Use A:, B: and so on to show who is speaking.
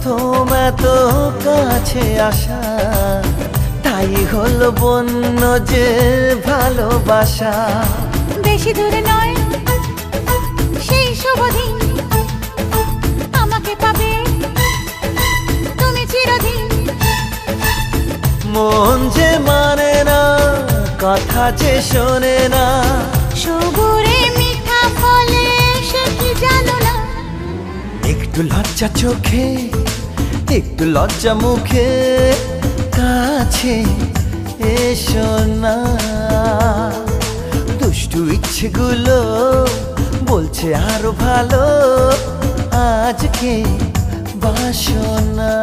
A: প্রথম এত কাছে আসা, তাই হলো বন্য যে ভালোবাসা।
B: বেশি দূরে নয় সেই শুভ দিন, আমাকে পাবে তুমি চিরদিন।
A: মন যে মানে না, কথা যে শোনে না,
B: সবুরে মিঠা ফলে সে কি জানো না।
A: একটু লজ্জা চোখে, একটু লজ্জা মুখে, কাছে এসো না। দুষ্টু ইচ্ছেগুলো বলছে আরো ভালো, আজকে বাসনা।